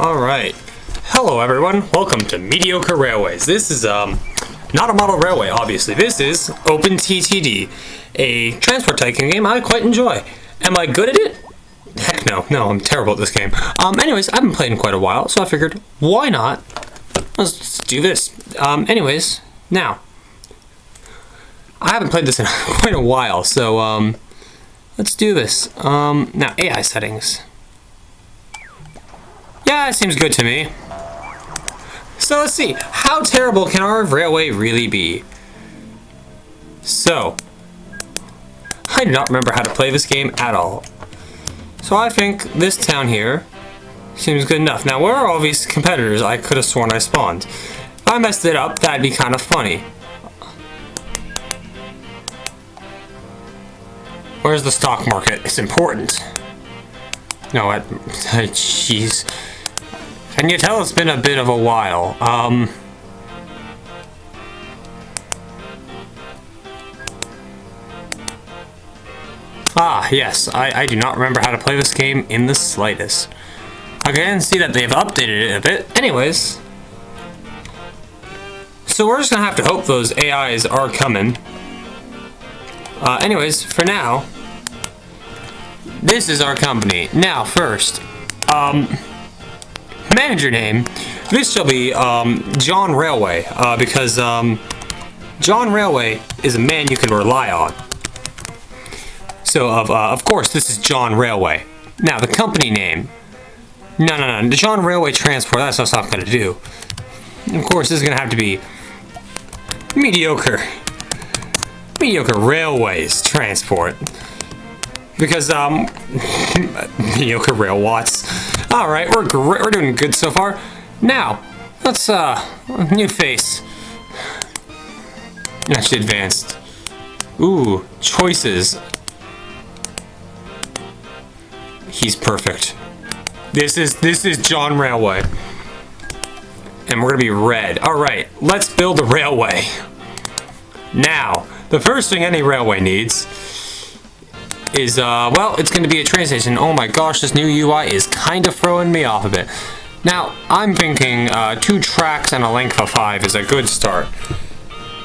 Alright. Hello everyone, welcome to Mediocre Railways. This is not a model railway, obviously. This is Open TTD, a transport tycoon game I quite enjoy. Am I good at it? Heck no. No, I'm terrible at this game. Anyways, I've been playing quite a while, so I figured, why not? Let's do this. Anyways, now, I haven't played this in quite a while, so, let's do this. Now, AI settings. Yeah, it seems good to me. So let's see, how terrible can our railway really be? So, I do not remember how to play this game at all. So I think this town here seems good enough. Now, where are all these competitors I could have sworn I spawned? If I messed it up, that'd be kind of funny. Where's the stock market? It's important. No, what? Jeez. Can you tell it's been a bit of a while? Yes, I do not remember how to play this game in the slightest. I can see that they've updated it a bit. Anyways. So we're just gonna have to hope those AIs are coming. Anyways, for now, this is our company. Now, first, manager name, this shall be, John Railway, because, John Railway is a man you can rely on. So, of course, this is John Railway. Now, the company name, no, the John Railway Transport, that's what I'm gonna do. Of course, this is gonna have to be Mediocre Railways Transport. Because, mediocre rail watts. Alright, we're doing good so far. Now, let's, new face. Actually advanced. Ooh, choices. He's perfect. This is John Railway. And we're gonna be red. Alright, let's build a railway. Now, the first thing any railway needs is, well, it's going to be a train station. Oh my gosh, this new UI is kind of throwing me off a bit. Now, I'm thinking 2 tracks and a length of 5 is a good start.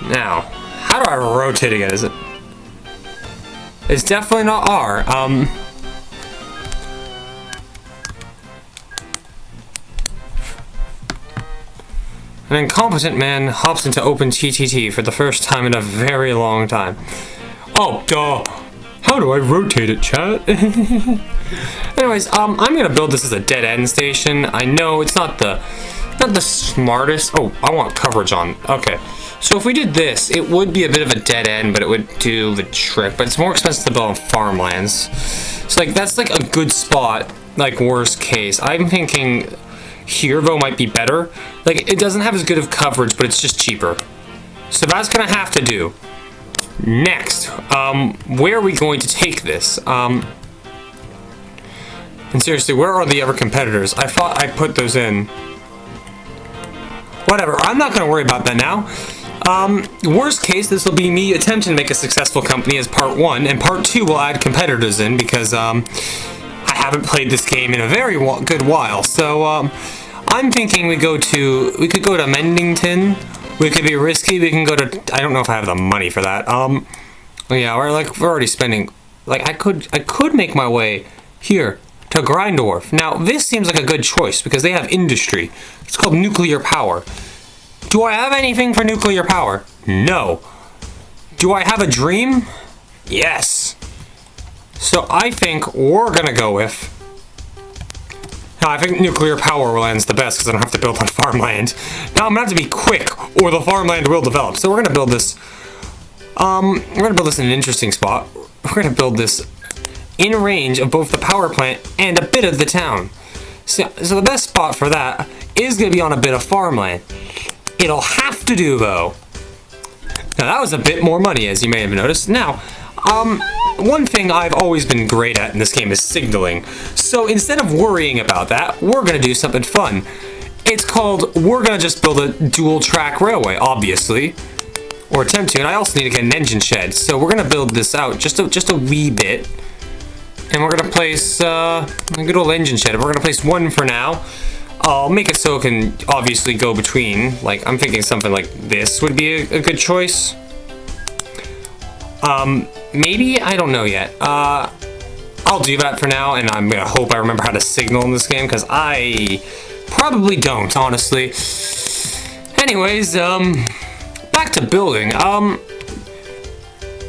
Now, how do I rotate again? Is it? It's definitely not R. An incompetent man hops into Open TTD for the first time in a very long time. Oh, duh. How do I rotate it, chat? Anyways, I'm gonna build this as a dead-end station. I know it's not the smartest. Oh, I want coverage on. Okay, so if we did this, it would be a bit of a dead end, but it would do the trick. But it's more expensive to build on farmlands. So like that's like a good spot. Like worst case, I'm thinking here though might be better. Like it doesn't have as good of coverage, but it's just cheaper. So that's gonna have to do. Next, where are we going to take this? And seriously, where are the other competitors? I thought I put those in. Whatever, I'm not going to worry about that now. Worst case, this will be me attempting to make a successful company as part 1, and part 2 will add competitors in because, I haven't played this game in a very good while. So, I'm thinking we could go to Mendington. We could be risky, we can go to, I don't know if I have the money for that. Yeah, we're already spending, like, I could make my way here to Grindorf. Now, this seems like a good choice because they have industry. It's called nuclear power. Do I have anything for nuclear power? No. Do I have a dream? Yes. So I think we're gonna go with, I think nuclear power lands the best because I don't have to build on farmland. Now I'm gonna have to be quick or the farmland will develop. So we're gonna build this, in an interesting spot. We're gonna build this in range of both the power plant and a bit of the town. So the best spot for that is gonna be on a bit of farmland. It'll have to do though. Now that was a bit more money as you may have noticed. Now, one thing I've always been great at in this game is signaling. So instead of worrying about that, we're gonna do something fun. It's called, we're gonna just build a dual track railway, obviously. Or attempt to, and I also need to get an engine shed. So we're gonna build this out just a wee bit. And we're gonna place a good old engine shed. We're gonna place one for now. I'll make it so it can obviously go between. Like, I'm thinking something like this would be a good choice. Maybe? I don't know yet. I'll do that for now, and I'm gonna hope I remember how to signal in this game, because I probably don't, honestly. Anyways, back to building.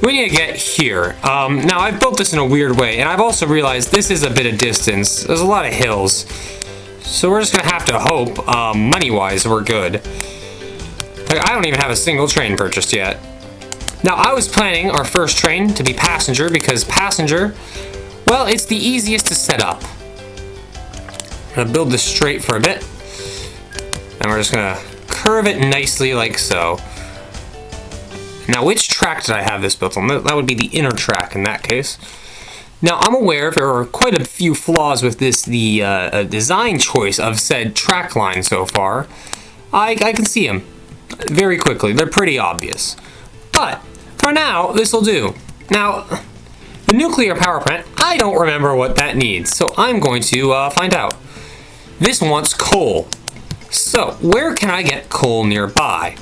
We need to get here. Now, I've built this in a weird way, and I've also realized this is a bit of distance. There's a lot of hills. So we're just gonna have to hope, money-wise, we're good. Like, I don't even have a single train purchased yet. Now, I was planning our first train to be passenger, because passenger, well, it's the easiest to set up. I'm gonna build this straight for a bit. And we're just gonna curve it nicely like so. Now, which track did I have this built on? That would be the inner track in that case. Now, I'm aware there are quite a few flaws with this, the design choice of said track line so far. I can see them very quickly. They're pretty obvious. But, for now, this will do. Now, the nuclear power plant, I don't remember what that needs, so I'm going to find out. This wants coal. So, where can I get coal nearby?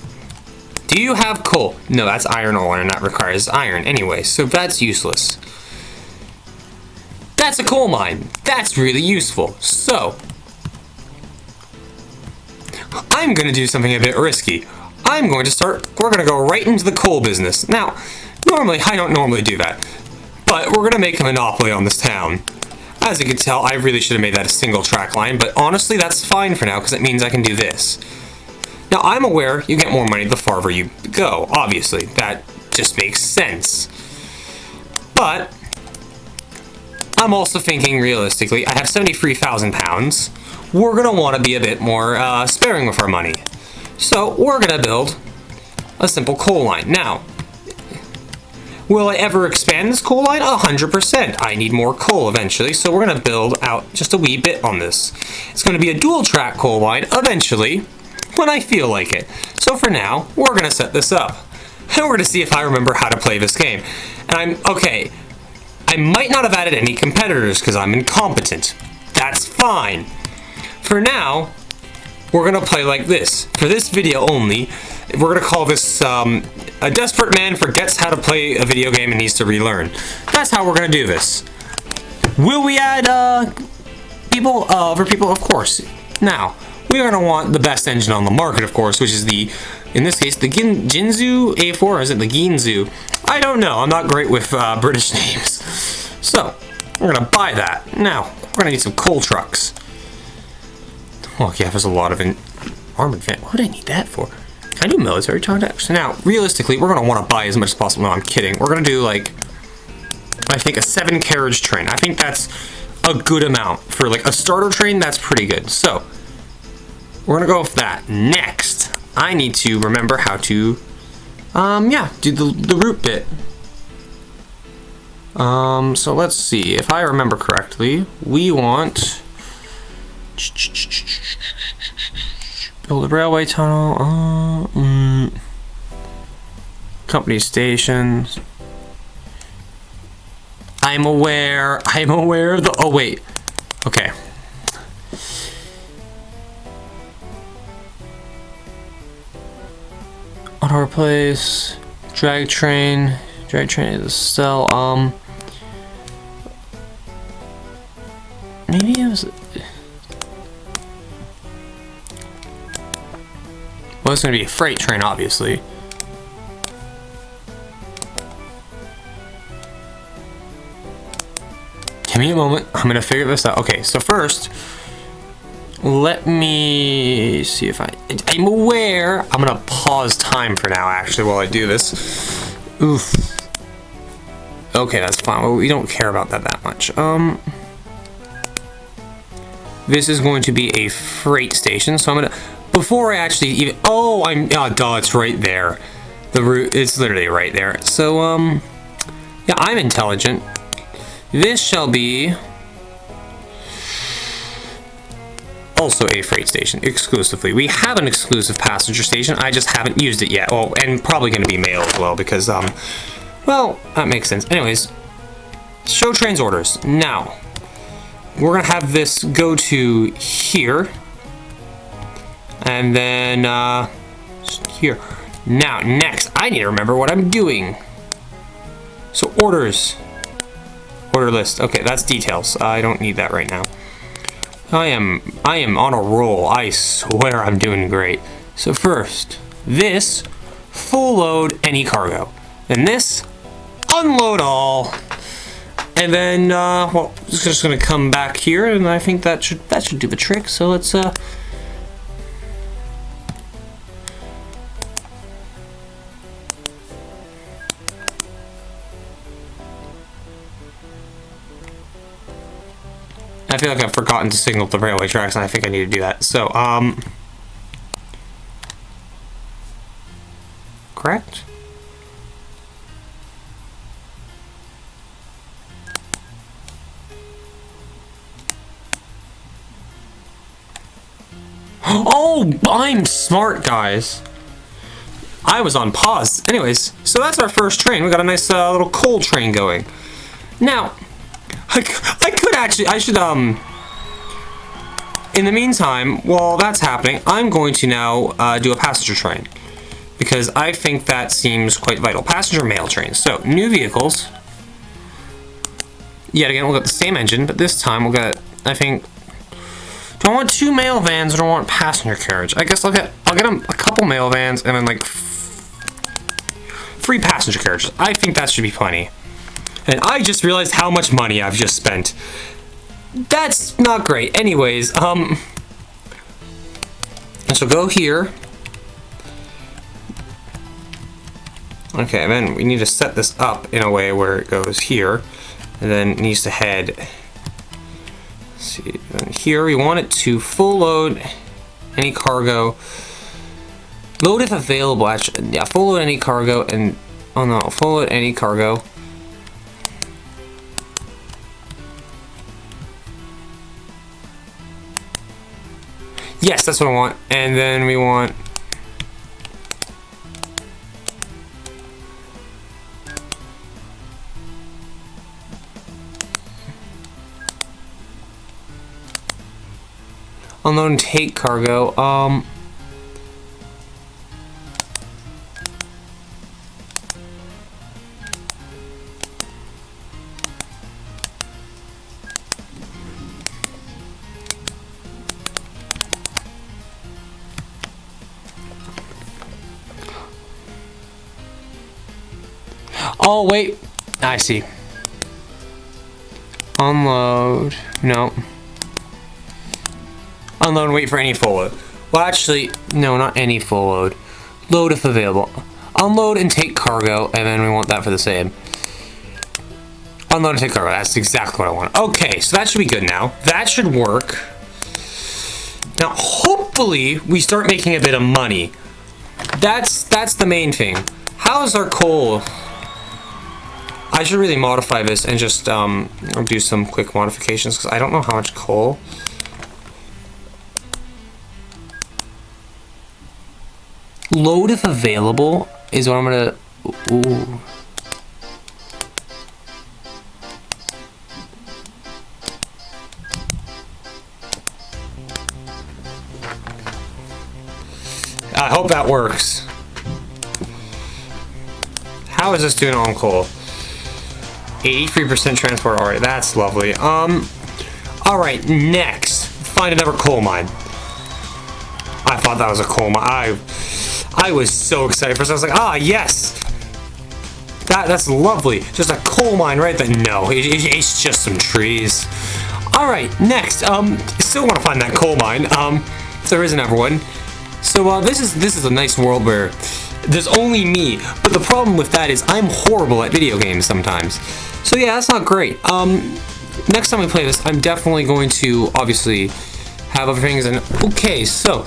Do you have coal? No, that's iron ore, and that requires iron anyway, so that's useless. That's a coal mine. That's really useful. So, I'm going to do something a bit risky. We're going to go right into the coal business. Now, I don't normally do that, but we're going to make a monopoly on this town. As you can tell, I really should have made that a single track line, but honestly, that's fine for now, because it means I can do this. Now, I'm aware you get more money the farther you go, obviously. That just makes sense. But I'm also thinking realistically, I have 73,000 pounds. We're going to want to be a bit more sparing with our money. So we're going to build a simple coal line. Now, will I ever expand this coal line? 100%. I need more coal eventually, so we're going to build out just a wee bit on this. It's going to be a dual track coal line eventually, when I feel like it. So for now, we're going to set this up. And we're going to see if I remember how to play this game. And okay. I might not have added any competitors because I'm incompetent. That's fine. For now, we're going to play like this. For this video only, we're going to call this A Desperate Man Forgets How to Play a Video Game and Needs to Relearn. That's how we're going to do this. Will we add other people? Of course. Now, we're going to want the best engine on the market, of course, which is in this case, the Jinzu A4, or is it the Ginzu? I don't know. I'm not great with British names. So, we're going to buy that. Now, we're going to need some coal trucks. Oh, yeah, there's a lot of armored van. What do I need that for? Can I do military contacts? Now, realistically, we're going to want to buy as much as possible. No, I'm kidding. We're going to do, like, I think a 7-carriage train. I think that's a good amount. For, like, a starter train, that's pretty good. So, we're going to go with that. Next, I need to remember how to, do the route bit. So let's see. If I remember correctly, we want build a railway tunnel, company stations. I'm aware of the, oh wait, okay. Auto replace, drag train is a cell, maybe it was, well, it's gonna be a freight train, obviously. Give me a moment, I'm gonna figure this out. Okay, so first, let me see if I'm aware. I'm gonna pause time for now, actually, while I do this. Oof. Okay, that's fine. Well, we don't care about that much. This is going to be a freight station, so I'm gonna, before I actually even, duh, it's right there. The route is literally right there. So, yeah, I'm intelligent. This shall be also a freight station, exclusively. We have an exclusive passenger station, I just haven't used it yet. Oh, and probably gonna be mail as well, because, well, that makes sense. Anyways, show trains orders. Now, we're gonna have this go to here. And then, here. Now, next, I need to remember what I'm doing. So, orders. Order list. Okay, that's details. I don't need that right now. I am on a roll. I swear I'm doing great. So first, this, full load any cargo. And this, unload all. And then, well, it's just gonna come back here, and I think that should do the trick. So let's, I feel like I've forgotten to signal the railway tracks, and I think I need to do that. So, correct? Oh, I'm smart, guys. I was on pause. Anyways, so that's our first train. We got a nice little coal train going. Now, I could actually, I should, in the meantime, while that's happening, I'm going to now do a passenger train. Because I think that seems quite vital. Passenger mail trains. So, new vehicles. Yet again, we'll get the same engine, but this time we'll get, I think, do I want 2 mail vans or do I want passenger carriage? I guess I'll get them a couple mail vans and then like free passenger carriages. I think that should be plenty. And I just realized how much money I've just spent. That's not great. Anyways, and so go here. Okay, then we need to set this up in a way where it goes here, and then it needs to head. Let's see, then here we want it to full load any cargo. Load if available. Actually, yeah, full load any cargo, and oh no, full load any cargo. Yes, that's what I want. And then we want unload and take cargo. Oh, wait. I see. Unload. No. Unload and wait for any full load. Well, actually, no, not any full load. Load if available. Unload and take cargo, and then we want that for the same. Unload and take cargo. That's exactly what I want. Okay, so that should be good now. That should work. Now, hopefully, we start making a bit of money. That's the main thing. How is our coal? I should really modify this and just do some quick modifications because I don't know how much coal. Load if available is what I'm gonna. Ooh. I hope that works. How is this doing on coal? 83% transport. Alright, that's lovely. Alright, next. Find another coal mine. I thought that was a coal mine. I was so excited. First I was like, ah, yes! That's lovely. Just a coal mine right there. No, it's just some trees. Alright, next. Still want to find that coal mine. There is another one. So, this is a nice world where there's only me, but the problem with that is I'm horrible at video games sometimes. So yeah, that's not great. Next time we play this, I'm definitely going to, obviously, have other things. And okay, so,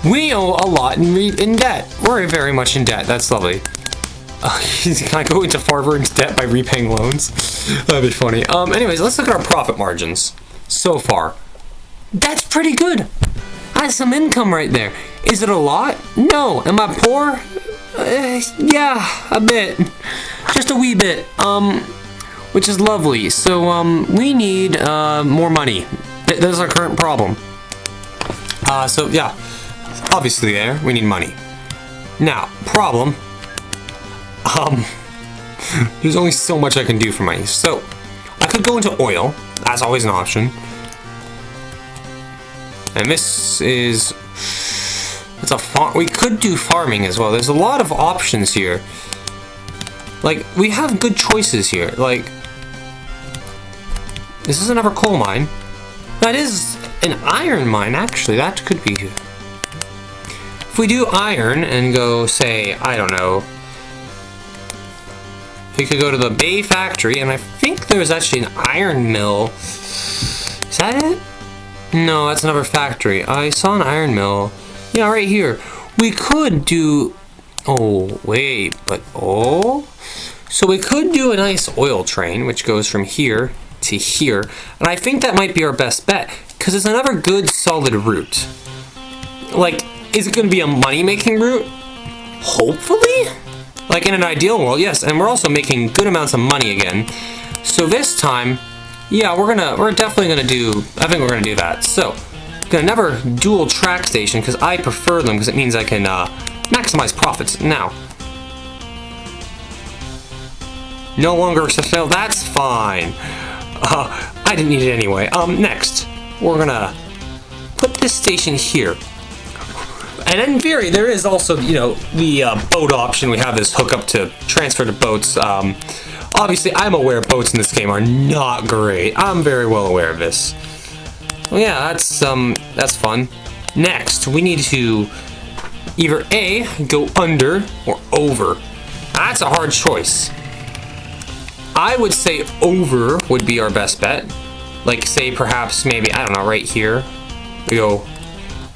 we owe a lot in debt. We're very much in debt. That's lovely. Can I go into farther into debt by repaying loans? That'd be funny. Anyways, let's look at our profit margins so far. That's pretty good. That's some income right there. Is it a lot? No. Am I poor? Yeah, a bit. Just a wee bit. Which is lovely. So, we need, more money. That's our current problem. So, yeah. Obviously there, we need money. Now, problem, there's only so much I can do for money. So, I could go into oil, that's always an option. And this is, it's a farm, we could do farming as well. There's a lot of options here. Like, we have good choices here. Like, this is another coal mine. That is an iron mine, actually. That could be. If we do iron and go, say, I don't know. We could go to the Bay Factory, and I think there's actually an iron mill. Is that it? No, that's another factory. I saw an iron mill. Yeah, right here. We could do... Oh, wait, but... Oh... So we could do a nice oil train, which goes from here to here. And I think that might be our best bet, because it's another good, solid route. Like, is it going to be a money-making route? Hopefully? Like, in an ideal world, yes. And we're also making good amounts of money again. So this time, yeah, we're definitely gonna do, I think we're gonna do that. So, gonna never dual track station, because I prefer them, because it means I can maximize profits. Now, no longer fulfill, that's fine. I didn't need it anyway. Next, we're gonna put this station here. And in theory, there is also, you know, the boat option. We have this hookup to transfer to boats. Obviously, I'm aware boats in this game are not great. I'm very well aware of this. Well, yeah, that's fun. Next, we need to either A, go under or over. That's a hard choice. I would say over would be our best bet. Like, say, perhaps, maybe, I don't know, right here. We go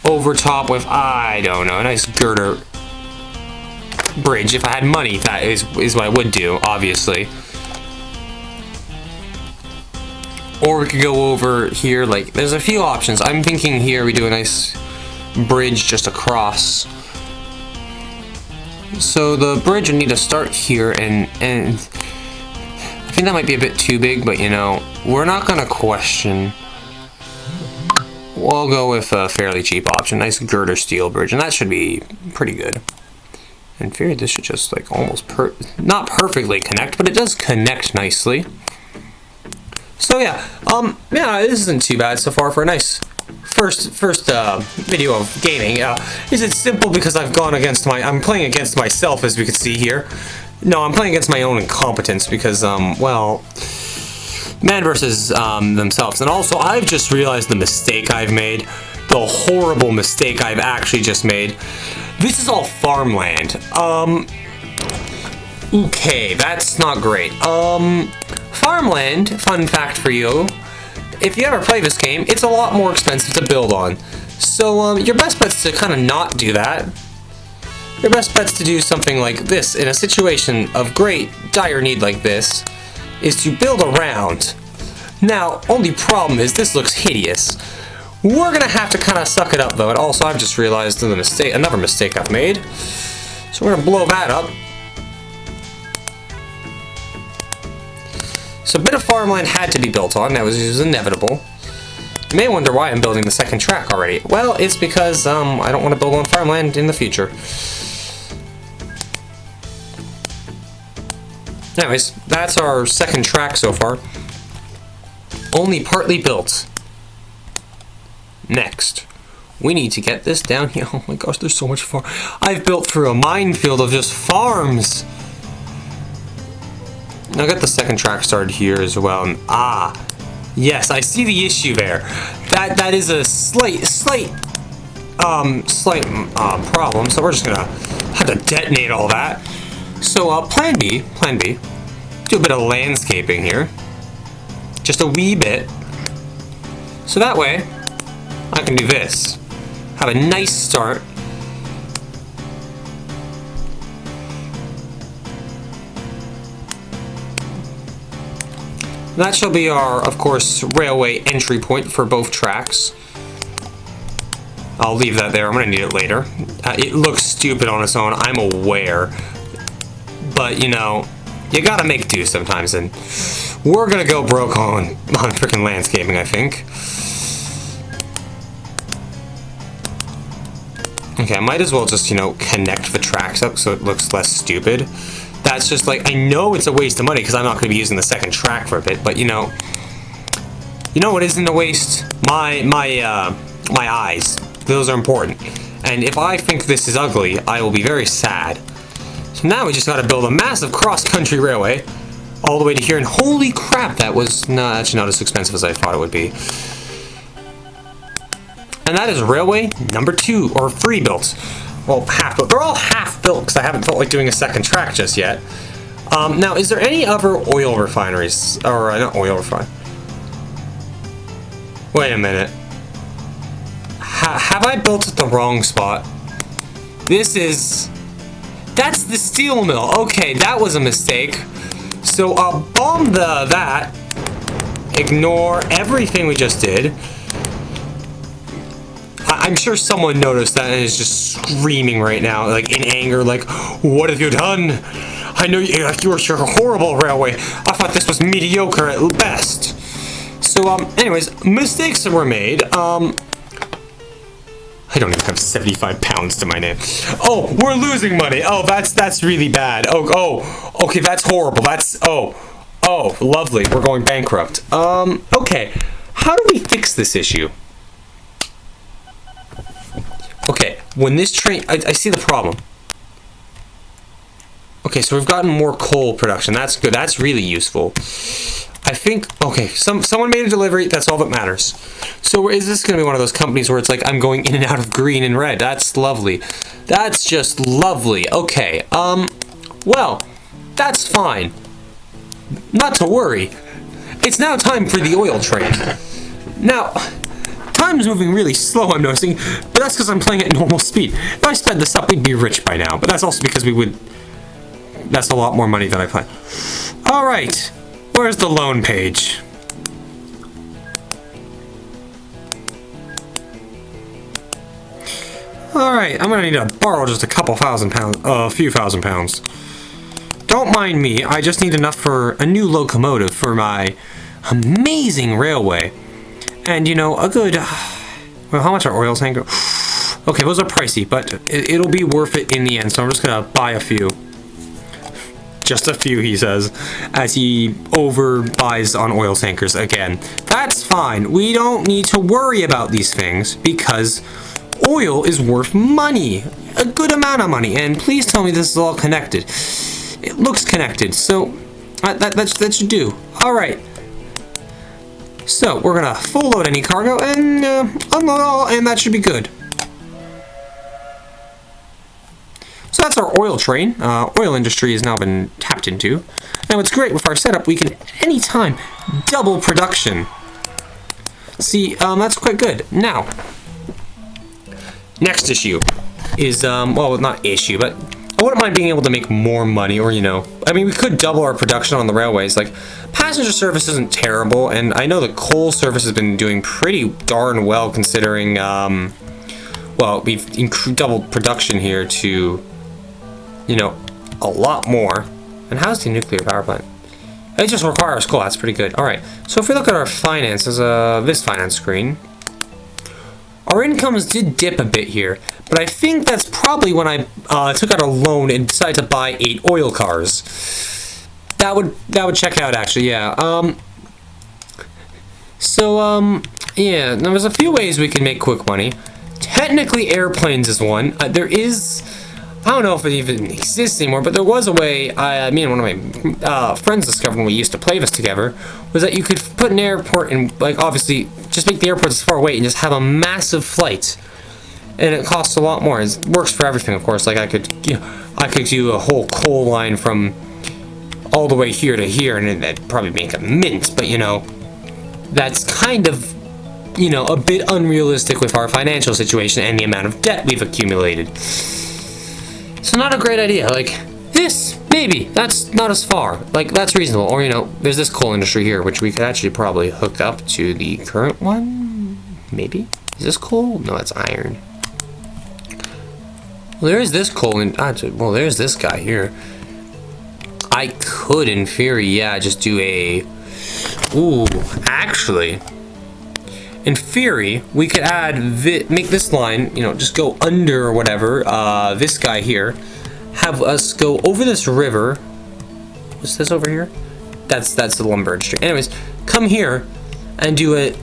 over top with, I don't know, a nice girder bridge. If I had money, that is what I would do, obviously. Or we could go over here, like, there's a few options. I'm thinking here we do a nice bridge just across. So the bridge would need to start here, and I think that might be a bit too big, but you know, we're not gonna question. We'll go with a fairly cheap option, nice girder steel bridge, and that should be pretty good. In theory, this should just like almost not perfectly connect, but it does connect nicely. So yeah, yeah, this isn't too bad so far for a nice first video of gaming. Is it simple because I'm playing against myself, as we can see here. No, I'm playing against my own incompetence because, well, man versus themselves. And also, I've just realized the mistake I've made, the horrible mistake I've actually just made. This is all farmland. Okay, that's not great. Farmland, fun fact for you, if you ever play this game, it's a lot more expensive to build on. So, your best bet's to kind of not do that. Your best bet's to do something like this. In a situation of great, dire need like this, is to build around. Now, only problem is this looks hideous. We're gonna have to kind of suck it up though, and also I've just realized another mistake I've made. So we're gonna blow that up. So a bit of farmland had to be built on, that was inevitable. You may wonder why I'm building the second track already. Well, it's because I don't want to build on farmland in the future. Anyways, that's our second track so far. Only partly built. Next, we need to get this down here. Oh my gosh, there's so much farm. I've built through a minefield of just farms. Now get the second track started here as well. And, yes, I see the issue there. That is a slight problem. So we're just gonna have to detonate all that. So plan B, do a bit of landscaping here, just a wee bit, so that way I can do this, have a nice start. That shall be our, of course, railway entry point for both tracks. I'll leave that there, I'm gonna need it later. It looks stupid on its own, I'm aware. But, you know, you gotta make do sometimes, and we're gonna go broke on freaking landscaping, I think. Okay, I might as well just, connect the tracks up so it looks less stupid. That's just like, I know it's a waste of money because I'm not going to be using the second track for a bit, but you know what isn't a waste? My eyes. Those are important. And if I think this is ugly, I will be very sad. So now we just got to build a massive cross-country railway all the way to here, and holy crap, that was actually not as expensive as I thought it would be. And that is railway number 2, or free built. Well, half built. They're all half built because I haven't felt like doing a second track just yet. Now, is there any other oil refineries? Or not oil refinery. Wait a minute. Have I built at the wrong spot? That's the steel mill. Okay, that was a mistake. So bomb that. Ignore everything we just did. I'm sure someone noticed that and is just screaming right now, like in anger, like, what have you done? I know you were sure a horrible railway. I thought this was mediocre at best. So, anyways, mistakes were made. I don't even have 75 pounds to my name. Oh, we're losing money. Oh, that's really bad. Okay, that's horrible. Oh, lovely. We're going bankrupt. Okay. How do we fix this issue? Okay, when this train... I see the problem. Okay, so we've gotten more coal production. That's good. That's really useful. I think... Okay, someone made a delivery. That's all that matters. So is this going to be one of those companies where it's like I'm going in and out of green and red? That's lovely. That's just lovely. Okay, well, that's fine. Not to worry. It's now time for the oil train. Now... Time's moving really slow, I'm noticing, but that's because I'm playing at normal speed. If I sped this up, we'd be rich by now, but that's also because that's a lot more money than I play. Alright, where's the loan page? Alright, I'm gonna need to borrow just a few thousand pounds. Don't mind me, I just need enough for a new locomotive for my amazing railway. And, a good... Well, how much are oil tanks? Okay, those are pricey, but it'll be worth it in the end, so I'm just gonna buy a few. Just a few, he says, as he overbuys on oil tankers again. That's fine. We don't need to worry about these things, because oil is worth money. A good amount of money, and please tell me this is all connected. It looks connected, so that should do. Alright. So, we're gonna full load any cargo and unload all, and that should be good. So that's our oil train. Oil industry has now been tapped into. And what's great with our setup, we can anytime double production. See, that's quite good. Now, next issue is, well, not issue, but I wouldn't mind being able to make more money, or, I mean, we could double our production on the railways. Like, passenger service isn't terrible, and I know the coal service has been doing pretty darn well considering, well, we've doubled production here to, a lot more. And how's the nuclear power plant? It just requires coal, that's pretty good. Alright, so if we look at our finances, this finance screen, our incomes did dip a bit here, but I think that's probably when I took out a loan and decided to buy 8 oil cars. That would check out, actually, yeah. Yeah, now there's a few ways we can make quick money. Technically, airplanes is one. There is... I don't know if it even exists anymore, but there was a way me and one of my friends discovered when we used to play this together, was that you could put an airport in, like, obviously, just make the airport as far away and just have a massive flight. And it costs a lot more. It works for everything, of course. Like, I could do a whole coal line from all the way here to here, and that'd probably make a mint, but, that's kind of, a bit unrealistic with our financial situation and the amount of debt we've accumulated. So not a great idea. Like, this, maybe, that's not as far. Like, that's reasonable. Or, there's this coal industry here, which we could actually probably hook up to the current one. Maybe? Is this coal? No, it's iron. Well, there is this coal, and well, there's this guy here. I could, in theory, yeah, just do a... Ooh, actually, in theory, we could add make this line, you know, just go under or whatever, this guy here, have us go over this river. What's this over here? That's the lumber industry. Anyways, come here and do it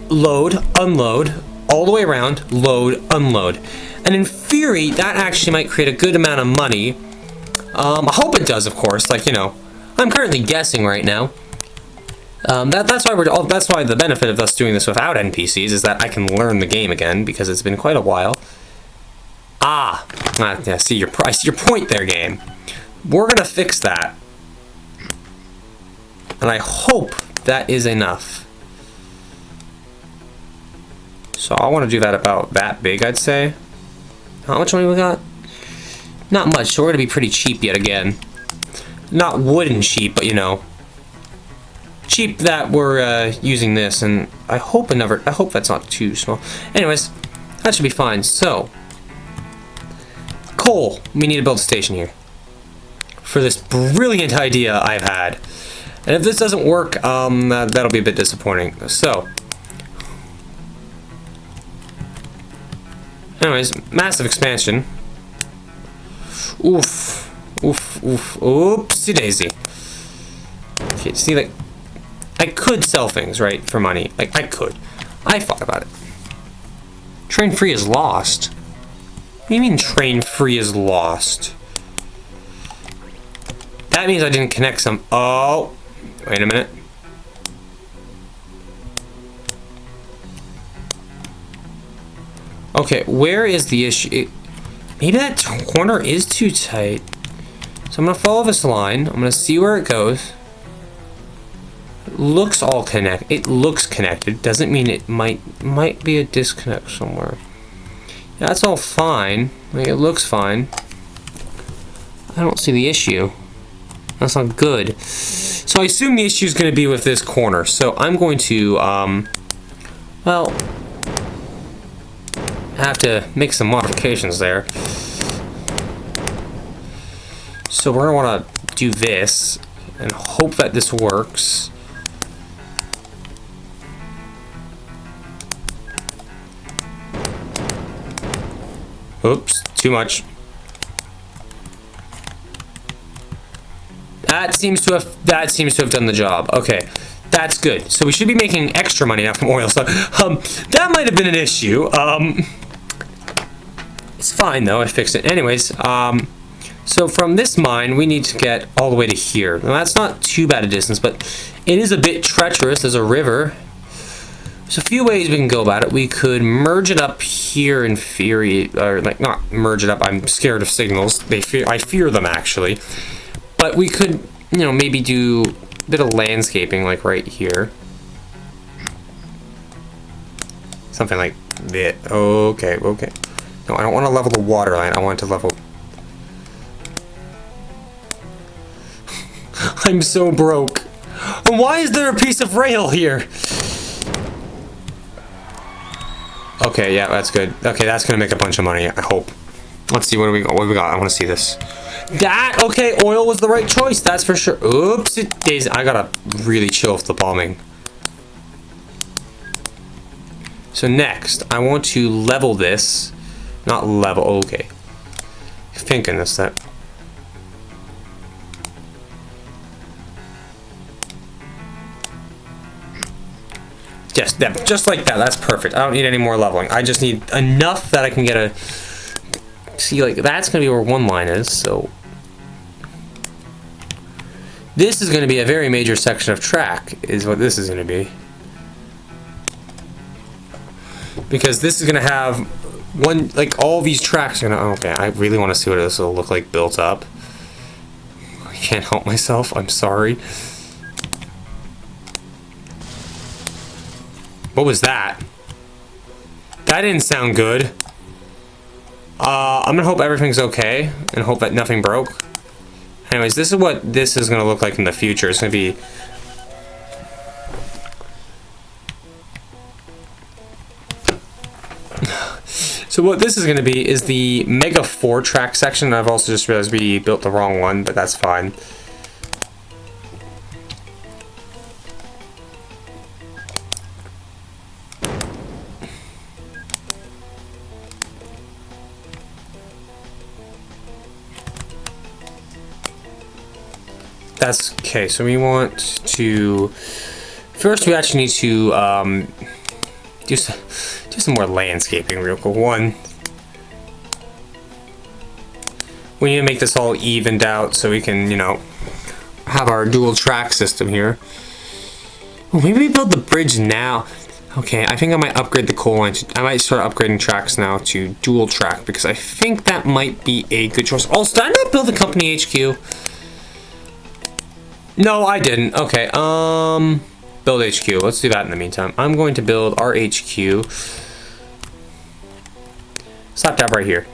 load, unload, all the way around, load, unload. And in theory, that actually might create a good amount of money. I hope it does, of course. Like, you know, I'm currently guessing right now. That's why the benefit of us doing this without NPCs is that I can learn the game again, because it's been quite a while. Yeah, I see your point there, game. We're gonna fix that, and I hope that is enough. So I want to do that about that big, I'd say. How much money we got? Not much, so we're gonna be pretty cheap yet again. Not wooden cheap, but you know, cheap that we're using this, and I hope that's not too small. Anyways, that should be fine. So, coal. We need to build a station here for this brilliant idea I've had. And if this doesn't work, that'll be a bit disappointing. So, anyways, massive expansion. Oof, oof, oof, oopsie daisy. Okay, see, like, I could sell things, right, for money. Like, I could. I thought about it. Train free is lost. What do you mean train free is lost? That means I didn't connect some. Oh, wait a minute. Okay, where is the issue? Maybe that corner is too tight. So I'm gonna follow this line. I'm gonna see where it goes. It looks all connected. It looks connected. Doesn't mean it might be a disconnect somewhere. Yeah, that's all fine. Like, it looks fine. I don't see the issue. That's not good. So I assume the issue is going to be with this corner. So I'm going to, well, have to make some modifications there. So we're going to want to do this and hope that this works. Oops, too much. That seems to have done the job. Okay, that's good. So we should be making extra money now from oil. So that might have been an issue. It's fine though. I fixed it. Anyways, so from this mine we need to get all the way to here. Now that's not too bad a distance, but it is a bit treacherous. There's a river. There's a few ways we can go about it. We could merge it up here in theory, or like not merge it up. I'm scared of signals. I fear them actually. But we could, you know, maybe do a bit of landscaping like right here. Something like that. Okay, okay. No, I don't want to level the water line. I want to level. I'm so broke. And why is there a piece of rail here? Okay, yeah, that's good. Okay, that's gonna make a bunch of money, I hope. Let's see, what do we got? I want to see this. That, okay, oil was the right choice, that's for sure. Oops, days. I gotta really chill with the bombing. So next, I want to level this. Not level, okay. Thank goodness that. Yes, just like that. That's perfect. I don't need any more leveling. I just need enough that I can get a... See, like, that's going to be where one line is, so... This is going to be a very major section of track, is what this is going to be. Because this is going to have one... Like, all these tracks are going to... Okay, I really want to see what this will look like built up. I can't help myself. I'm sorry. What was that? That didn't sound good. I'm gonna hope everything's okay and hope that nothing broke. Anyways, this is what this is gonna look like in the future. It's gonna be... So what this is gonna be is the Mega 4 track section. I've also just realized we built the wrong one, but that's fine. that's okay. So we want to first. We actually need to do some more landscaping real quick. One, we need to make this all evened out so we can, you know, have our dual track system here. Oh, maybe we build the bridge now. Okay, I think I might upgrade the coal line. I might start upgrading tracks now to dual track because I think that might be a good choice. Also, did I not build the company HQ? No, I didn't. Okay, build HQ. Let's do that in the meantime. I'm going to build our HQ. Slap that right here.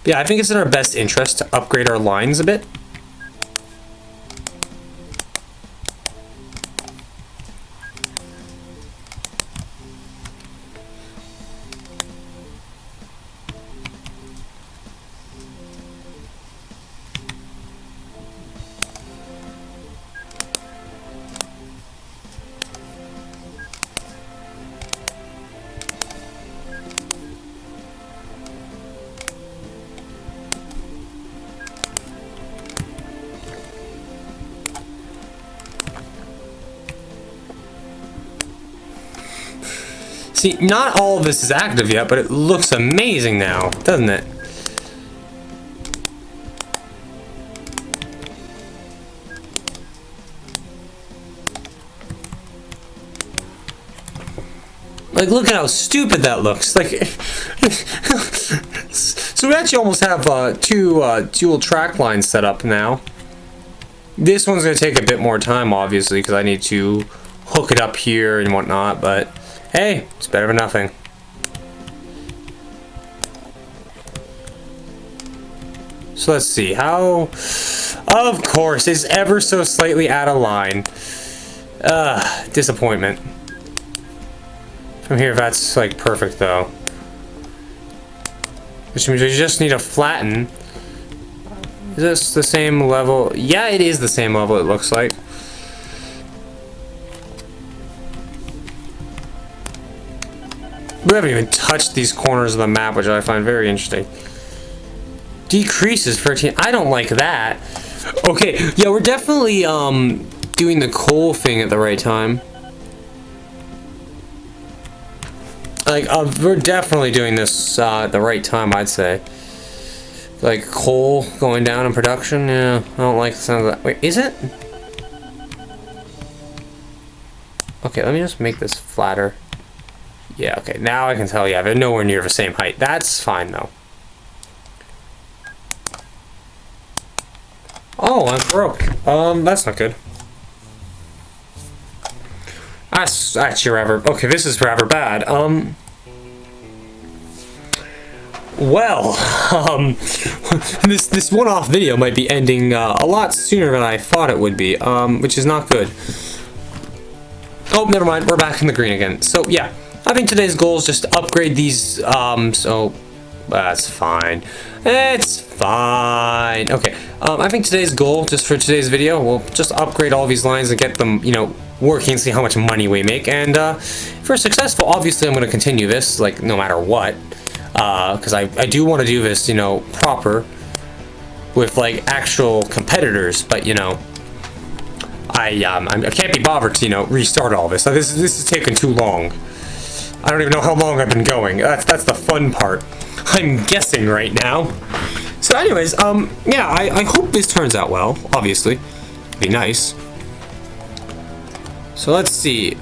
Yeah, I think it's in our best interest to upgrade our lines a bit. See, not all of this is active yet, but it looks amazing now, doesn't it? Like, look at how stupid that looks. Like, so we actually almost have two dual track lines set up now. This one's going to take a bit more time, obviously, because I need to hook it up here and whatnot, but hey, it's better than nothing. So let's see, how... Of course, it's ever so slightly out of line. Disappointment. From here, that's like perfect though. Which means we just need to flatten. Is this the same level? Yeah, it is the same level, it looks like. We haven't even touched these corners of the map, which I find very interesting. Decreases 13. I don't like that. Okay, yeah, we're definitely doing the coal thing at the right time. Like, we're definitely doing this at the right time, I'd say. Like, coal going down in production, yeah, I don't like the sound of that. Wait, is it? Okay, let me just make this flatter. Yeah, okay, now I can tell, yeah, they're nowhere near the same height. That's fine, though. Oh, I'm broke. That's not good. That's actually rather... Okay, this is rather bad. Well, this one-off video might be ending a lot sooner than I thought it would be, which is not good. Oh, never mind, we're back in the green again. So, yeah. I think today's goal is just to upgrade these, so that's fine. It's fine. Okay, I think today's goal, just for today's video, we'll just upgrade all these lines and get them, you know, working and see how much money we make. And if we're successful, obviously I'm going to continue this, like, no matter what. Because I do want to do this, you know, proper with, like, actual competitors, but, you know, I can't be bothered to, you know, restart all this. This is taking too long. I don't even know how long I've been going. That's the fun part. I'm guessing right now. So anyways, yeah, I hope this turns out well, obviously. It'd be nice. So let's see.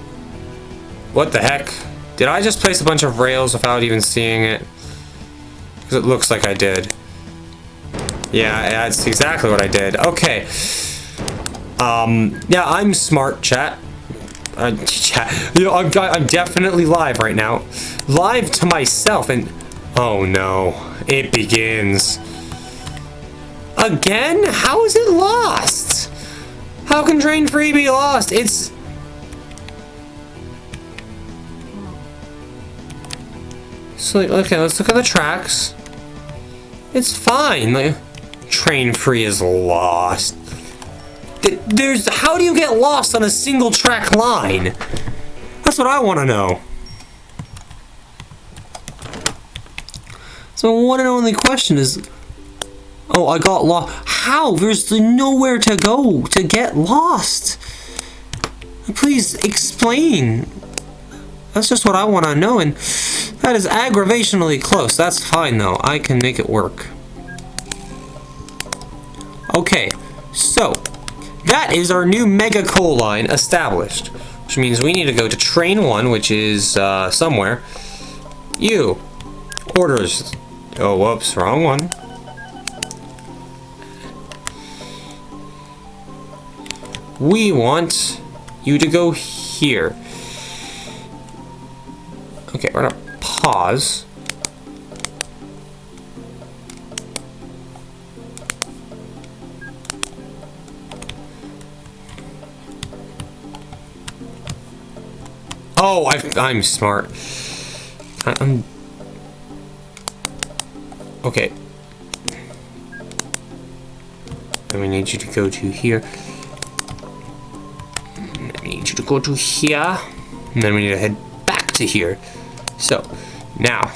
What the heck? Did I just place a bunch of rails without even seeing it? Because it looks like I did. Yeah, that's exactly what I did. Okay. Yeah, I'm smart, chat. Chat. You know, I'm definitely live right now. Live to myself, and oh no, it begins. Again? How is it lost? How can Drain Free be lost? It's... So, okay, let's look at the tracks. It's fine. Like, Train Free is lost. How do you get lost on a single track line? That's what I want to know. So one and only question is, oh, I got lost. How? There's nowhere to go to get lost. Please explain. That's just what I want to know, and that is aggravationally close. That's fine, though. I can make it work. Okay, so that is our new mega coal line established, which means we need to go to train 1, which is somewhere. You. Orders. Oh, whoops, wrong one. We want you to go here. Okay, we're gonna pause. Oh, I'm smart. I'm okay. Then we need you to go to here. I need you to go to here. And then we need to head back to here. So, now,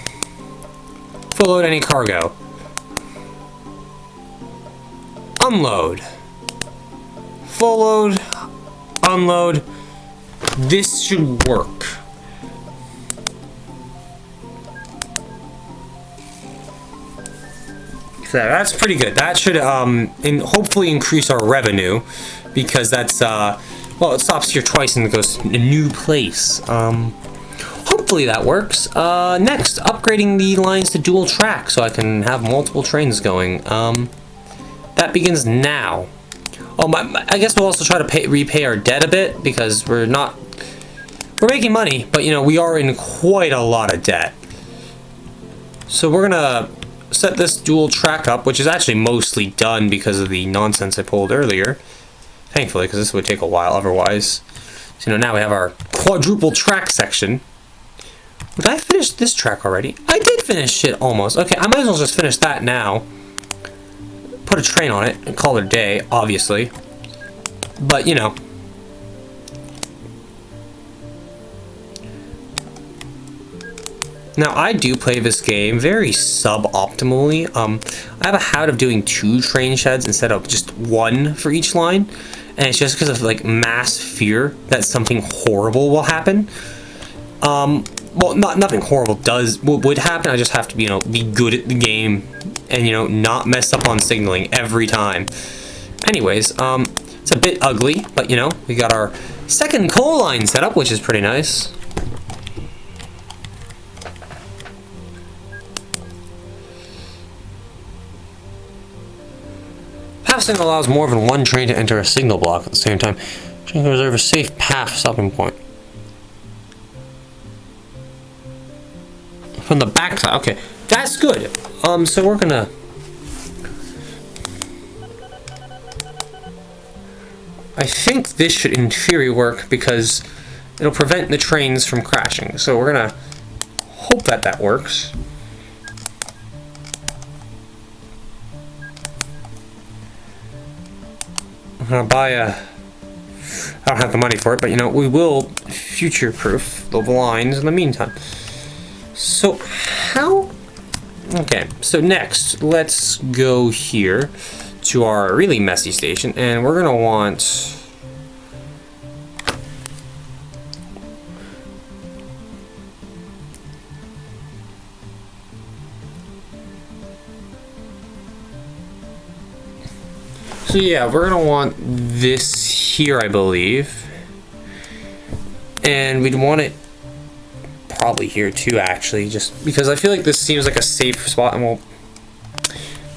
full load any cargo. Unload. Full load. Unload. This should work. So that's pretty good. That should hopefully increase our revenue, because that's well, it stops here twice and it goes to a new place. Hopefully that works. Next, upgrading the lines to dual track so I can have multiple trains going. That begins now. Oh, I guess we'll also try to repay our debt a bit, because we're making money, but you know, we are in quite a lot of debt. So we're gonna set this dual track up, which is actually mostly done because of the nonsense I pulled earlier. Thankfully, because this would take a while otherwise. So, you know, now we have our quadruple track section. Did I finish this track already? I did finish it almost. Okay, I might as well just finish that now. Put a train on it and call it a day, obviously. But, you know. Now, I do play this game very suboptimally. I have a habit of doing 2 train sheds instead of just 1 for each line. And it's just because of, like, mass fear that something horrible will happen. Well, nothing horrible would happen. I just have to, you know, be good at the game and, you know, not mess up on signaling every time. Anyways, it's a bit ugly, but, you know, we got our second coal line set up, which is pretty nice. Passing allows more than one train to enter a signal block at the same time. Train can reserve a safe path stopping point. From the backside, okay, that's good. So we're gonna. I think this should, in theory, work because it'll prevent the trains from crashing. So we're gonna hope that that works. I'm gonna buy a. I don't have the money for it, but you know, we will future-proof the lines in the meantime. So, how? Okay, so next, let's go here to our really messy station, and we're gonna want. So yeah, we're gonna want this here, I believe, and we'd want it probably here too, actually, just because I feel like this seems like a safe spot, and we'll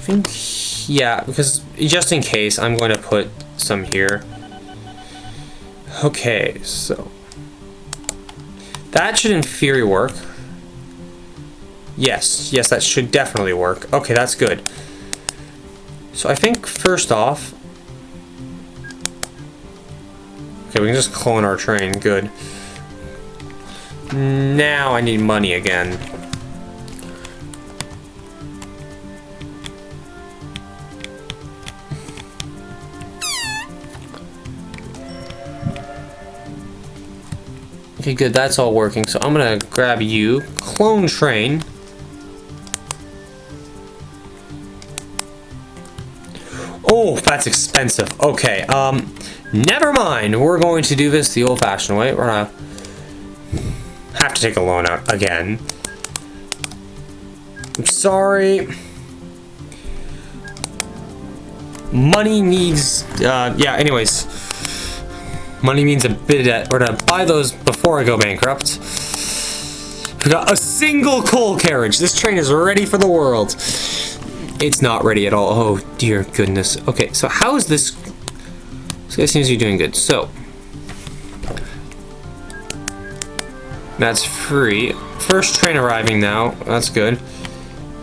I think, yeah, because just in case, I'm going to put some here. Okay, so that should in theory work. Yes, that should definitely work. Okay, that's good. So I think first off, okay, we can just clone our train, good. Now I need money again. Okay, good, that's all working. So I'm gonna grab you, clone train. Oh, that's expensive. Okay, never mind. We're going to do this the old-fashioned way. We're gonna have to take a loan out again. I'm sorry. Money needs, yeah, anyways. Money means a bit of debt. We're gonna buy those before I go bankrupt. We got a single coal carriage. This train is ready for the world. It's not ready at all. Oh, dear goodness. Okay, so how is this? This guy seems to be doing good. So, that's free. First train arriving now. That's good.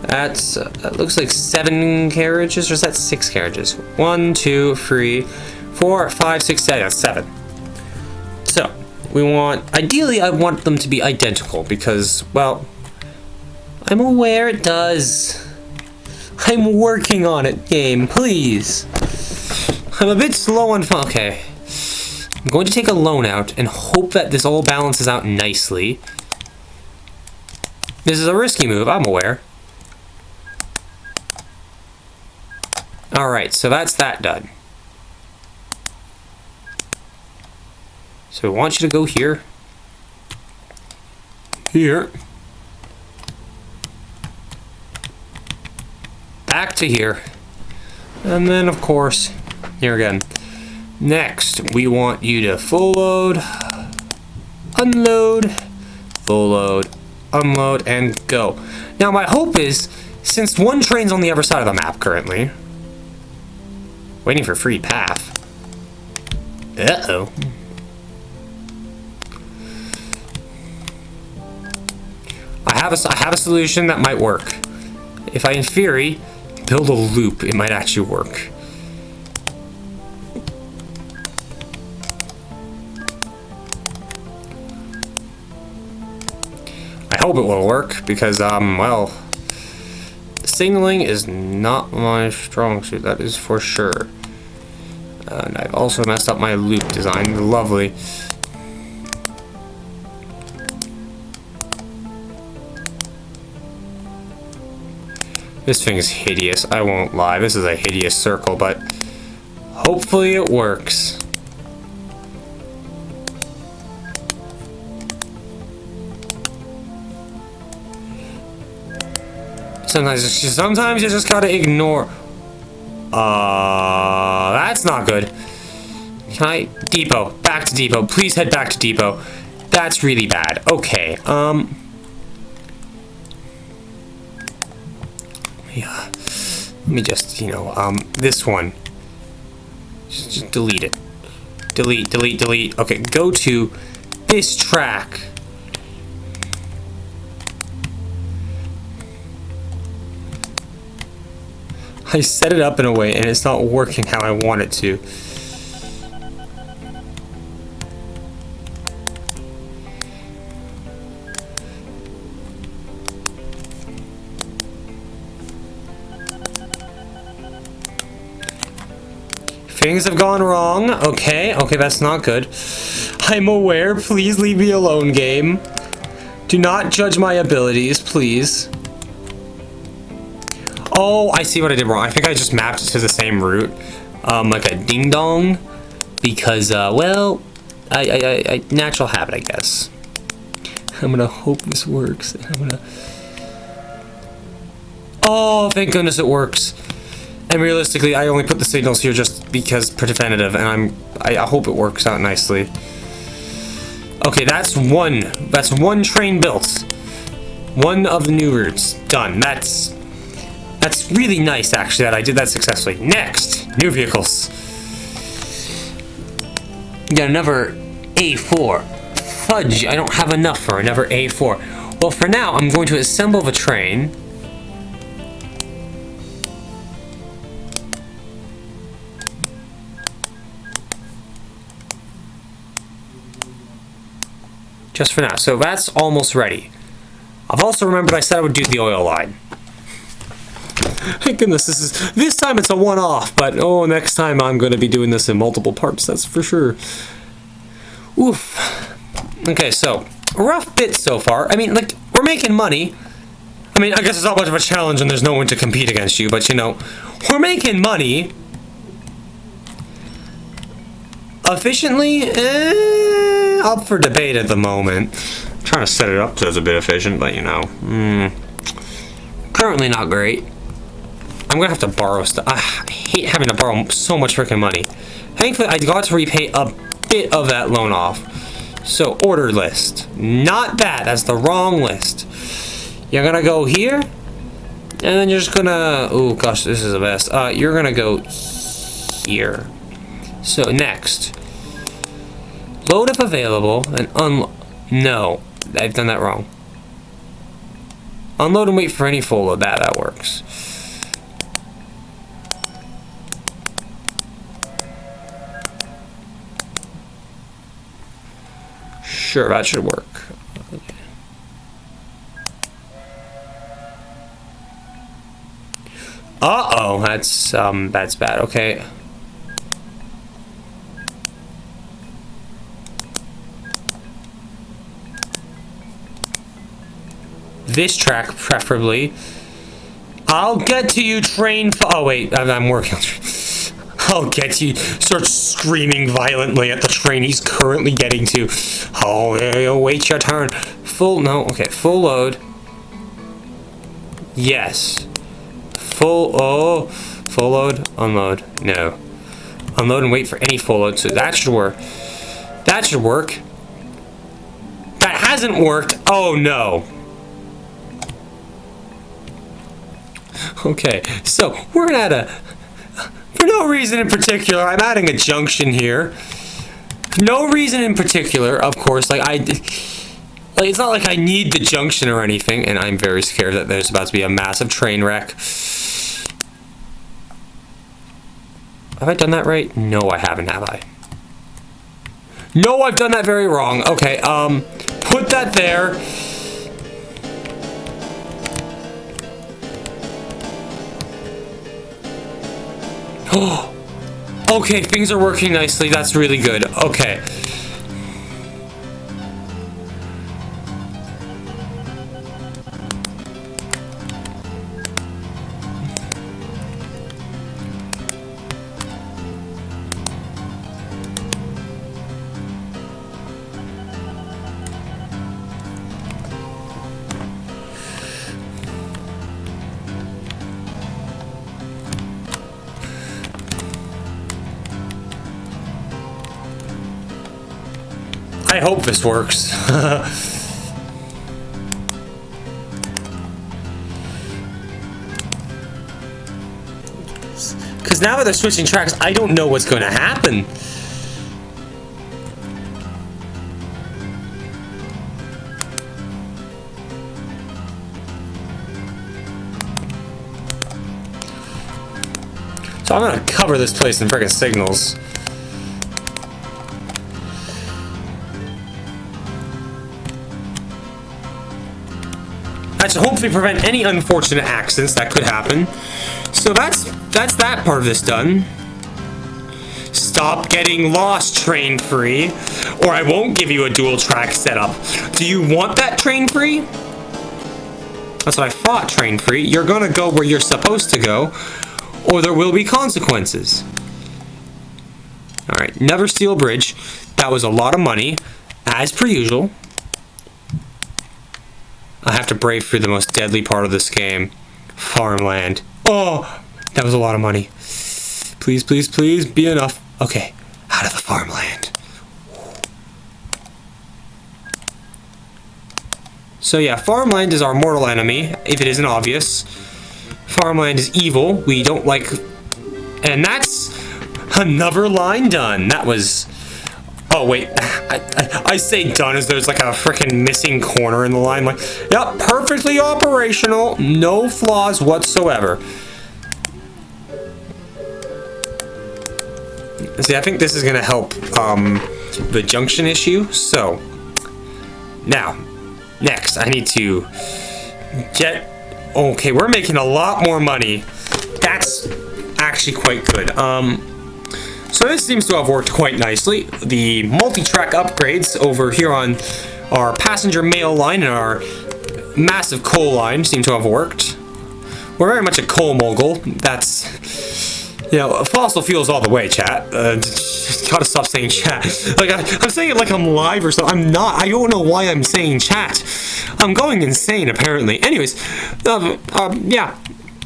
That's, that looks like 7 carriages, or is that 6 carriages? 1, 2, 3, 4, 5, 6, 7. That's 7. So, we want, ideally I want them to be identical because, well, I'm aware it does. I'm working on it, game, please. I'm a bit slow on, okay. I'm going to take a loan out and hope that this all balances out nicely. This is a risky move, I'm aware. Alright, so that's that done. So we want you to go here. Here. Back to here. And then, of course, here again. Next, we want you to full load, unload, full load, unload, and go. Now, my hope is, since one train's on the other side of the map currently, waiting for free path. Uh-oh. I have a solution that might work. If I, in theory, build a loop, it might actually work. I hope it will work because, well, signaling is not my strong suit, that is for sure. And I've also messed up my loop design. Lovely. This thing is hideous, I won't lie. This is a hideous circle, but hopefully it works. Sometimes you just gotta ignore. That's not good. Can I? Depot. Back to depot. Please head back to depot. That's really bad. Okay, yeah. Let me just, you know, this one. Just delete it. Delete, delete, delete. Okay, go to this track. I set it up in a way and it's not working how I want it to. Things have gone wrong. Okay, that's not good. I'm aware. Please leave me alone, game. Do not judge my abilities, please. Oh, I see what I did wrong. I think I just mapped it to the same route, like a ding-dong, because, well, I natural habit, I guess. I'm gonna hope this works. Oh, thank goodness it works. And realistically, I only put the signals here just because preventative, and I hope it works out nicely. Okay, that's one train built. One of the new routes done. That's really nice, actually, that I did that successfully. Next, new vehicles. Got another A4. Fudge, I don't have enough for another A4. Well, for now, I'm going to assemble the train. Just for now. So that's almost ready. I've also remembered I said I would do the oil line. Thank goodness, this time it's a one-off, but oh, next time I'm going to be doing this in multiple parts, that's for sure. Oof. Okay, so, rough bit so far. I mean, like, we're making money. I mean, I guess it's not much of a challenge and there's no one to compete against you, but, you know, we're making money. Efficiently? Up for debate at the moment. I'm trying to set it up so it's a bit efficient, but, you know, currently not great. I'm gonna have to borrow stuff. I hate having to borrow so much freaking money. Thankfully, I got to repay a bit of that loan off. So, order list. Not that. That's the wrong list. You're gonna go here, and then you're just gonna... Oh, gosh, this is the best. You're gonna go here. So, next. Load if available, and unload. No, I've done that wrong. Unload and wait for any full load. That works. Sure, that should work. Uh-oh, that's bad. Okay. This track, preferably. I'll get to you, train. Oh, wait, I'm working on... I'll get to you. Starts screaming violently at the train he's currently getting to. Oh, wait your turn. Full load. Yes. Full load, unload. No. Unload and wait for any full load. So that should work. That should work. That hasn't worked. Oh, no. Okay, so we're gonna add a... For no reason in particular, I'm adding a junction here. No reason in particular, of course. Like, it's not like I need the junction or anything, and I'm very scared that there's about to be a massive train wreck. Have I done that right? No, I haven't, have I? No, I've done that very wrong. Okay, put that there. Oh, okay, things are working nicely. That's really good. Okay. I hope this works. Because now that they're switching tracks, I don't know what's going to happen. So I'm going to cover this place in frickin' signals. That should hopefully prevent any unfortunate accidents that could happen. So that's that part of this done. Stop getting lost, train free, or I won't give you a dual track setup. Do you want that train free? That's what I thought, train free. You're gonna go where you're supposed to go, or there will be consequences. Alright, never steal a bridge. That was a lot of money, as per usual. I have to brave through the most deadly part of this game. Farmland. Oh, that was a lot of money. Please, please, please, be enough. Okay, out of the farmland. So yeah, farmland is our mortal enemy, if it isn't obvious. Farmland is evil. We don't like... And that's another line done. That was... Oh, wait. I say done as there's like a freaking missing corner in the line. Like, yep, perfectly operational. No flaws whatsoever. See, I think this is going to help the junction issue. So, now, next, I need to get... Okay, we're making a lot more money. That's actually quite good. So this seems to have worked quite nicely. The multi-track upgrades over here on our passenger mail line and our massive coal line seem to have worked. We're very much a coal mogul. That's, you know, fossil fuels all the way, chat. Gotta stop saying chat. Like, I'm saying it like I'm live or something. I'm not. I don't know why I'm saying chat. I'm going insane, apparently. Anyways, yeah.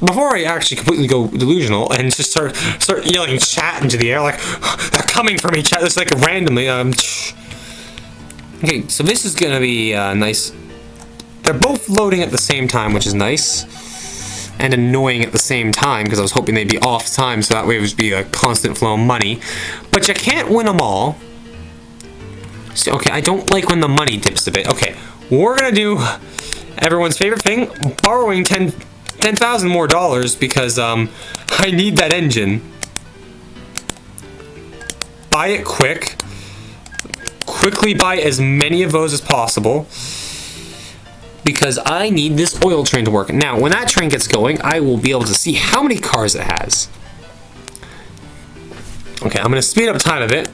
Before I actually completely go delusional and just start yelling chat into the air, like, they're coming for me, chat, just like randomly, Okay, so this is gonna be, nice. They're both loading at the same time, which is nice. And annoying at the same time, because I was hoping they'd be off time, so that way it would be a constant flow of money. But you can't win them all. So, okay, I don't like when the money dips a bit. Okay, we're gonna do everyone's favorite thing, borrowing 10,000 more dollars, because, I need that engine. Buy it quick. Quickly buy as many of those as possible, because I need this oil train to work. Now, when that train gets going, I will be able to see how many cars it has. Okay, I'm going to speed up time a bit.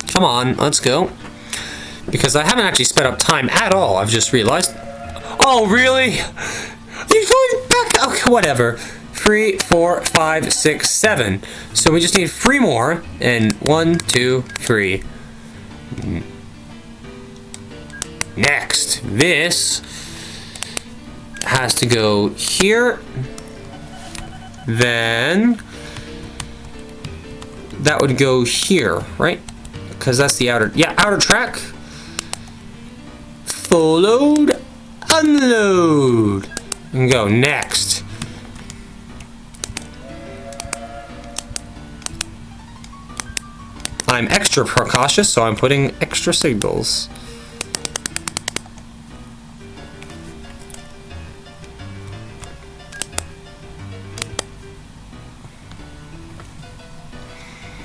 Come on, let's go. Because I haven't actually sped up time at all, I've just realized. Oh, really? You're going back? Okay, whatever. 3, 4, 5, 6, 7. So we just need 3 more. And 1, 2, 3. Next, this has to go here. Then that would go here, right? Because that's the outer, yeah, outer track. Full load, unload, and go next. I'm extra precautious, so I'm putting extra signals.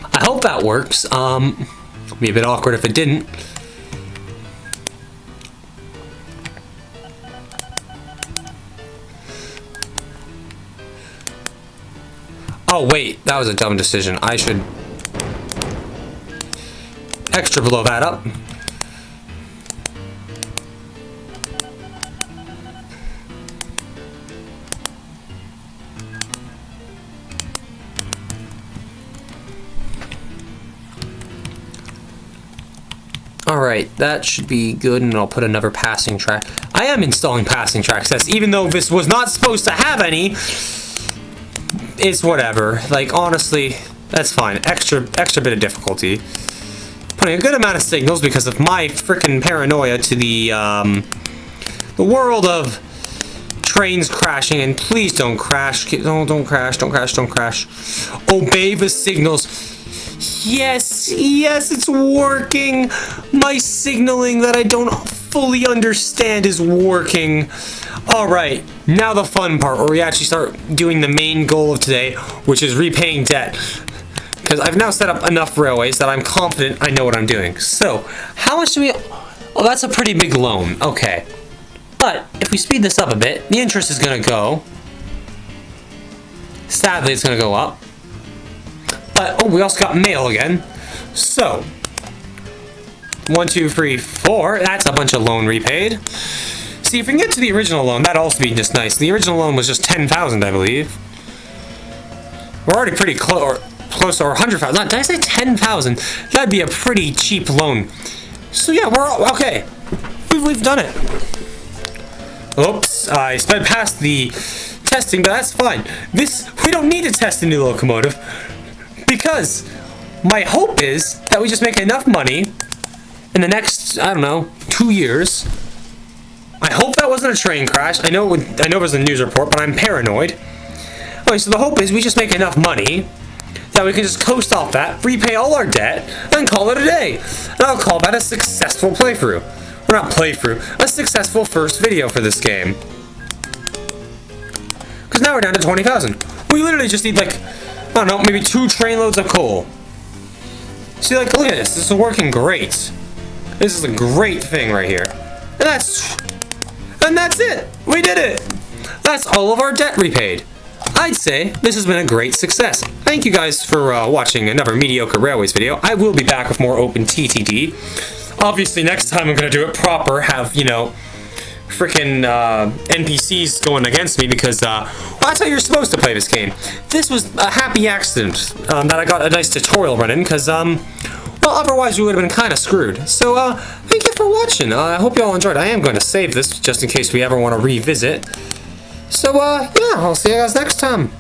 I hope that works. It'd be a bit awkward if it didn't. Oh wait, that was a dumb decision. I should extra blow that up. Alright, that should be good, and I'll put another passing track. I am installing passing track sets, even though this was not supposed to have any. It's whatever. Like, honestly, that's fine. Extra bit of difficulty. Putting a good amount of signals because of my freaking paranoia to the world of trains crashing. And please don't crash. Don't crash. Don't crash. Don't crash. Obey the signals. Yes, yes, it's working. My signaling that I don't fully understand is working. Alright, now the fun part, where we actually start doing the main goal of today, which is repaying debt. Because I've now set up enough railways that I'm confident I know what I'm doing. So, how much do we... Oh, that's a pretty big loan. Okay. But, if we speed this up a bit, the interest is going to go. Sadly, it's going to go up. But, oh, we also got mail again. So, 1, 2, 3, 4. That's a bunch of loan repaid. See, if we can get to the original loan, that'd also be just nice. The original loan was just 10,000, I believe. We're already pretty close to our 100,000. Did I say 10,000? That'd be a pretty cheap loan. So yeah, we're okay. We've done it. Oops, I sped past the testing, but that's fine. We don't need to test the new locomotive, because my hope is that we just make enough money in the next, I don't know, 2 years. I hope that wasn't a train crash. I know it was a news report, but I'm paranoid. Okay, so the hope is we just make enough money that we can just coast off that, repay all our debt, and call it a day. And I'll call that a successful playthrough. Well, not playthrough, a successful first video for this game. Because now we're down to 20,000. We literally just need, like, I don't know, maybe 2 trainloads of coal. See, like, look at this. This is working great. This is a great thing right here. And that's it. We did it. that's all of our debt repaid. I'd say this has been a great success. Thank you guys for watching another mediocre railways video. I will be back with more Open TTD. Obviously, next time I'm going to do it proper, have, you know, freaking NPCs going against me because, well, that's how you're supposed to play this game. This was a happy accident that I got a nice tutorial running because, well, otherwise we would have been kind of screwed. So, thank you for watching. I hope you all enjoyed. I am going to save this just in case we ever want to revisit. So, yeah, I'll see you guys next time.